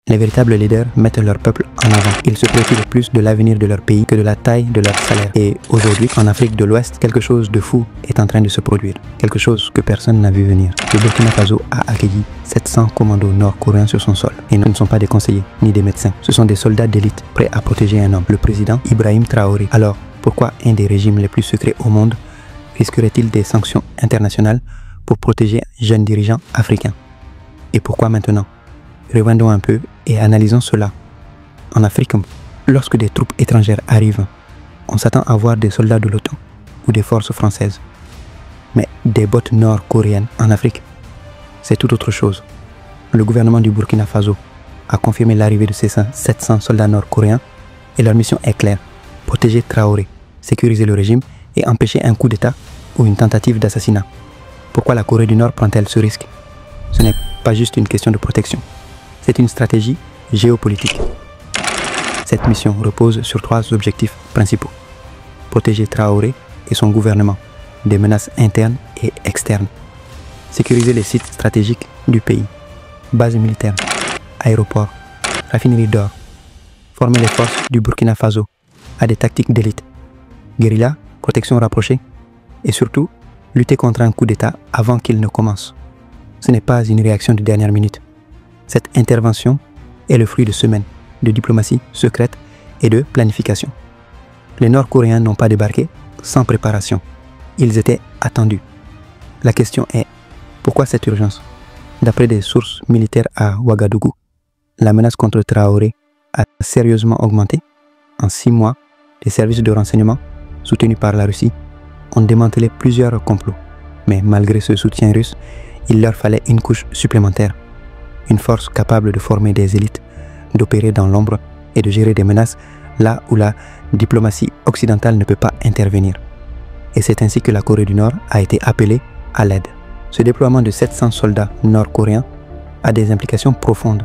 Les véritables leaders mettent leur peuple en avant. Ils se préoccupent plus de l'avenir de leur pays que de la taille de leur salaire. Et aujourd'hui, en Afrique de l'Ouest, quelque chose de fou est en train de se produire. Quelque chose que personne n'a vu venir. Le Burkina Faso a accueilli 700 commandos nord-coréens sur son sol. Et ce ne sont pas des conseillers ni des médecins. Ce sont des soldats d'élite prêts à protéger un homme, le président Ibrahim Traoré. Alors, pourquoi un des régimes les plus secrets au monde risquerait-il des sanctions internationales pour protéger un jeune dirigeant africain? Et pourquoi maintenant? Revenons un peu et analysons cela. En Afrique, lorsque des troupes étrangères arrivent, on s'attend à voir des soldats de l'OTAN ou des forces françaises. Mais des bottes nord-coréennes en Afrique, c'est tout autre chose. Le gouvernement du Burkina Faso a confirmé l'arrivée de ces 700 soldats nord-coréens et leur mission est claire: protéger Traoré, sécuriser le régime et empêcher un coup d'État ou une tentative d'assassinat. Pourquoi la Corée du Nord prend-elle ce risque? Ce n'est pas juste une question de protection. C'est une stratégie géopolitique. Cette mission repose sur 3 objectifs principaux. Protéger Traoré et son gouvernement des menaces internes et externes. Sécuriser les sites stratégiques du pays. Bases militaires, aéroports, raffineries d'or. Former les forces du Burkina Faso à des tactiques d'élite. Guérilla, protection rapprochée. Et surtout, lutter contre un coup d'État avant qu'il ne commence. Ce n'est pas une réaction de dernière minute. Cette intervention est le fruit de semaines de diplomatie secrète et de planification. Les Nord-Coréens n'ont pas débarqué sans préparation. Ils étaient attendus. La question est, pourquoi cette urgence? D'après des sources militaires à Ouagadougou, la menace contre Traoré a sérieusement augmenté. En 6 mois, les services de renseignement, soutenus par la Russie, ont démantelé plusieurs complots. Mais malgré ce soutien russe, il leur fallait une couche supplémentaire. Une force capable de former des élites, d'opérer dans l'ombre et de gérer des menaces là où la diplomatie occidentale ne peut pas intervenir. Et c'est ainsi que la Corée du Nord a été appelée à l'aide. Ce déploiement de 700 soldats nord-coréens a des implications profondes.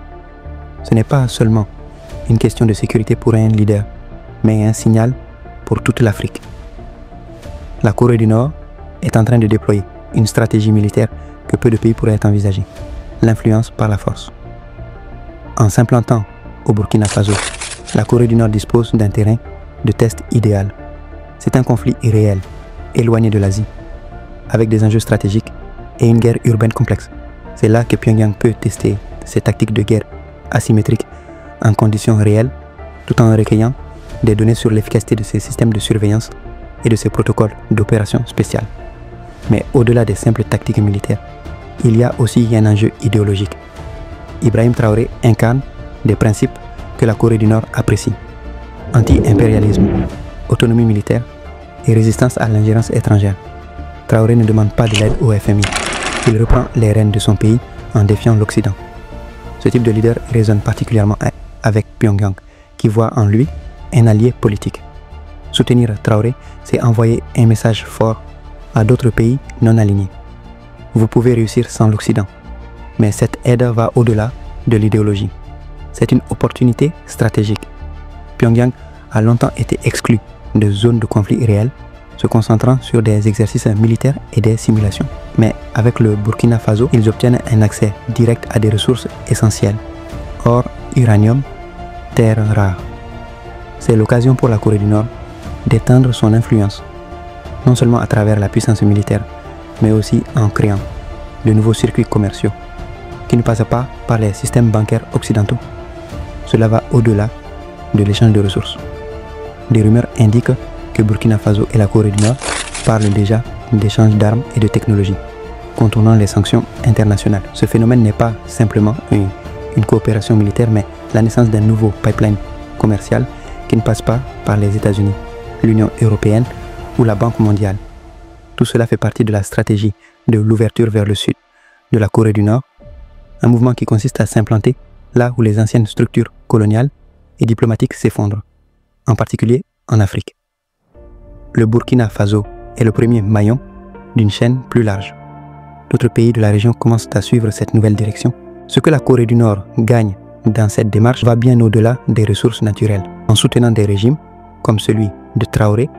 Ce n'est pas seulement une question de sécurité pour un leader, mais un signal pour toute l'Afrique. La Corée du Nord est en train de déployer une stratégie militaire que peu de pays pourraient envisager. L'influence par la force. En s'implantant au Burkina Faso, la Corée du Nord dispose d'un terrain de test idéal. C'est un conflit irréel, éloigné de l'Asie, avec des enjeux stratégiques et une guerre urbaine complexe. C'est là que Pyongyang peut tester ses tactiques de guerre asymétriques en conditions réelles, tout en recueillant des données sur l'efficacité de ses systèmes de surveillance et de ses protocoles d'opération spéciales. Mais au-delà des simples tactiques militaires, il y a aussi un enjeu idéologique. Ibrahim Traoré incarne des principes que la Corée du Nord apprécie. Anti-impérialisme, autonomie militaire et résistance à l'ingérence étrangère. Traoré ne demande pas de l'aide au FMI. Il reprend les rênes de son pays en défiant l'Occident. Ce type de leader résonne particulièrement avec Pyongyang, qui voit en lui un allié politique. Soutenir Traoré, c'est envoyer un message fort à d'autres pays non alignés. Vous pouvez réussir sans l'Occident, mais cette aide va au-delà de l'idéologie. C'est une opportunité stratégique. Pyongyang a longtemps été exclu de zones de conflit réels, se concentrant sur des exercices militaires et des simulations. Mais avec le Burkina Faso, ils obtiennent un accès direct à des ressources essentielles: or, uranium, terres rares. C'est l'occasion pour la Corée du Nord d'étendre son influence, non seulement à travers la puissance militaire, mais aussi en créant de nouveaux circuits commerciaux qui ne passent pas par les systèmes bancaires occidentaux. Cela va au-delà de l'échange de ressources. Des rumeurs indiquent que Burkina Faso et la Corée du Nord parlent déjà d'échange d'armes et de technologies, contournant les sanctions internationales. Ce phénomène n'est pas simplement une coopération militaire, mais la naissance d'un nouveau pipeline commercial qui ne passe pas par les États-Unis, l'Union européenne ou la Banque mondiale. Tout cela fait partie de la stratégie de l'ouverture vers le sud de la Corée du Nord, un mouvement qui consiste à s'implanter là où les anciennes structures coloniales et diplomatiques s'effondrent, en particulier en Afrique. Le Burkina Faso est le premier maillon d'une chaîne plus large. D'autres pays de la région commencent à suivre cette nouvelle direction. Ce que la Corée du Nord gagne dans cette démarche va bien au-delà des ressources naturelles. En soutenant des régimes comme celui de Traoré,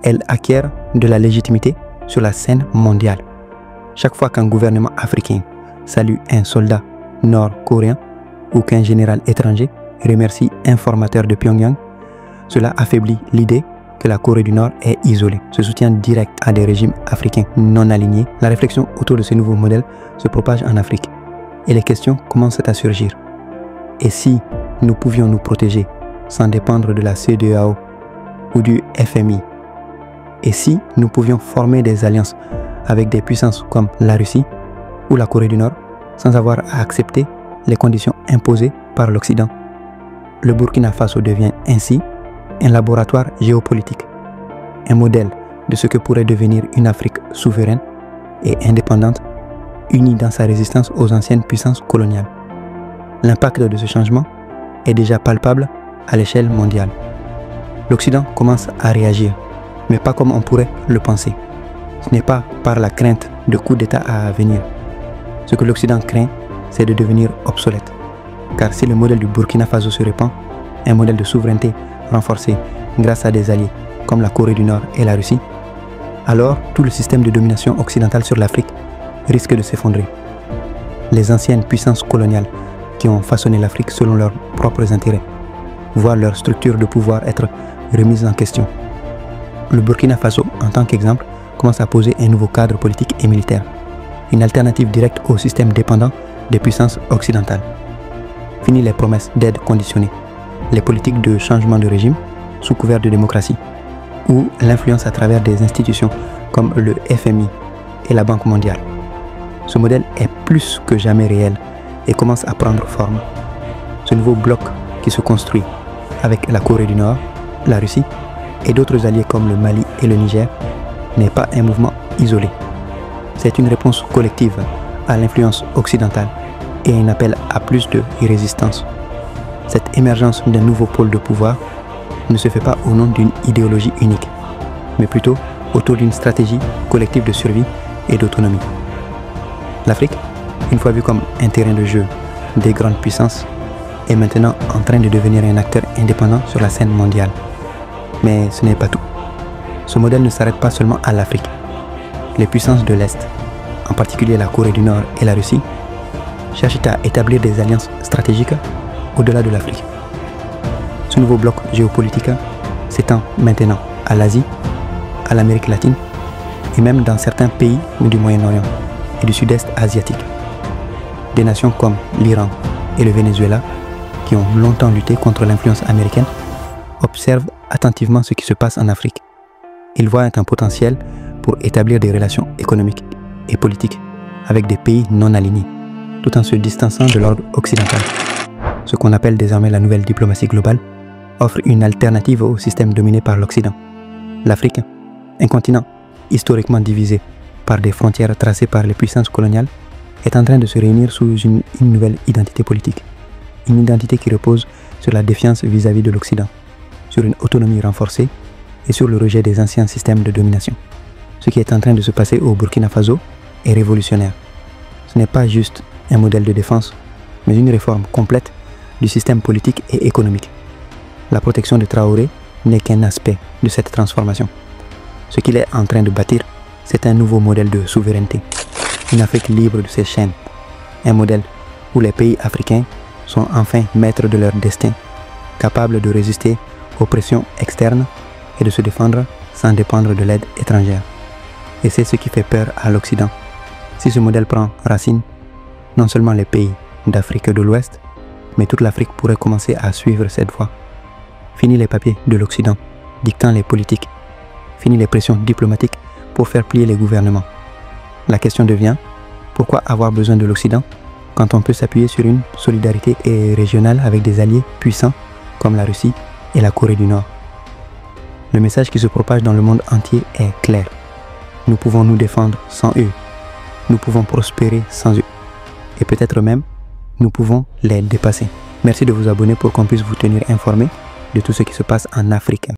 elle acquiert de la légitimité sur la scène mondiale. Chaque fois qu'un gouvernement africain salue un soldat nord-coréen, ou qu'un général étranger remercie un formateur de Pyongyang, cela affaiblit l'idée que la Corée du Nord est isolée, se soutient direct à des régimes africains non alignés. La réflexion autour de ce nouveau modèle se propage en Afrique et les questions commencent à surgir. Et si nous pouvions nous protéger sans dépendre de la CEDEAO ou du FMI? Et si nous pouvions former des alliances avec des puissances comme la Russie ou la Corée du Nord sans avoir à accepter les conditions imposées par l'Occident? Le Burkina Faso devient ainsi un laboratoire géopolitique, un modèle de ce que pourrait devenir une Afrique souveraine et indépendante, unie dans sa résistance aux anciennes puissances coloniales. L'impact de ce changement est déjà palpable à l'échelle mondiale. L'Occident commence à réagir, mais pas comme on pourrait le penser. Ce n'est pas par la crainte de coups d'État à venir. Ce que l'Occident craint, c'est de devenir obsolète. Car si le modèle du Burkina Faso se répand, un modèle de souveraineté renforcé grâce à des alliés comme la Corée du Nord et la Russie, alors tout le système de domination occidentale sur l'Afrique risque de s'effondrer. Les anciennes puissances coloniales qui ont façonné l'Afrique selon leurs propres intérêts, voient leur structure de pouvoir être remise en question. Le Burkina Faso, en tant qu'exemple, commence à poser un nouveau cadre politique et militaire, une alternative directe au système dépendant des puissances occidentales. Fini les promesses d'aide conditionnée, les politiques de changement de régime sous couvert de démocratie, ou l'influence à travers des institutions comme le FMI et la Banque mondiale. Ce modèle est plus que jamais réel et commence à prendre forme. Ce nouveau bloc qui se construit avec la Corée du Nord, la Russie et d'autres alliés comme le Mali et le Niger n'est pas un mouvement isolé. C'est une réponse collective à l'influence occidentale et un appel à plus de résistance. Cette émergence d'un nouveau pôle de pouvoir ne se fait pas au nom d'une idéologie unique, mais plutôt autour d'une stratégie collective de survie et d'autonomie. L'Afrique, une fois vue comme un terrain de jeu des grandes puissances, est maintenant en train de devenir un acteur indépendant sur la scène mondiale. Mais ce n'est pas tout. Ce modèle ne s'arrête pas seulement à l'Afrique. Les puissances de l'Est, en particulier la Corée du Nord et la Russie, cherchent à établir des alliances stratégiques au-delà de l'Afrique. Ce nouveau bloc géopolitique s'étend maintenant à l'Asie, à l'Amérique latine et même dans certains pays du Moyen-Orient et du Sud-Est asiatique. Des nations comme l'Iran et le Venezuela, qui ont longtemps lutté contre l'influence américaine, observent attentivement ce qui se passe en Afrique. Ils voient un potentiel pour établir des relations économiques et politiques avec des pays non alignés, tout en se distançant de l'ordre occidental. Ce qu'on appelle désormais la nouvelle diplomatie globale offre une alternative au système dominé par l'Occident. L'Afrique, un continent historiquement divisé par des frontières tracées par les puissances coloniales, est en train de se réunir sous une nouvelle identité politique. Une identité qui repose sur la défiance vis-à-vis de l'Occident, sur une autonomie renforcée et sur le rejet des anciens systèmes de domination. Ce qui est en train de se passer au Burkina Faso est révolutionnaire. Ce n'est pas juste un modèle de défense, mais une réforme complète du système politique et économique. La protection de Traoré n'est qu'un aspect de cette transformation. Ce qu'il est en train de bâtir, c'est un nouveau modèle de souveraineté. Une Afrique libre de ses chaînes. Un modèle où les pays africains sont enfin maîtres de leur destin, capables de résister aux pressions externes et de se défendre sans dépendre de l'aide étrangère. Et c'est ce qui fait peur à l'Occident. Si ce modèle prend racine, non seulement les pays d'Afrique de l'Ouest, mais toute l'Afrique pourrait commencer à suivre cette voie. Fini les papiers de l'Occident, dictant les politiques. Fini les pressions diplomatiques pour faire plier les gouvernements. La question devient, pourquoi avoir besoin de l'Occident quand on peut s'appuyer sur une solidarité régionale avec des alliés puissants comme la Russie et la Corée du Nord? Le message qui se propage dans le monde entier est clair. Nous pouvons nous défendre sans eux. Nous pouvons prospérer sans eux. Et peut-être même, nous pouvons les dépasser. Merci de vous abonner pour qu'on puisse vous tenir informé de tout ce qui se passe en Afrique.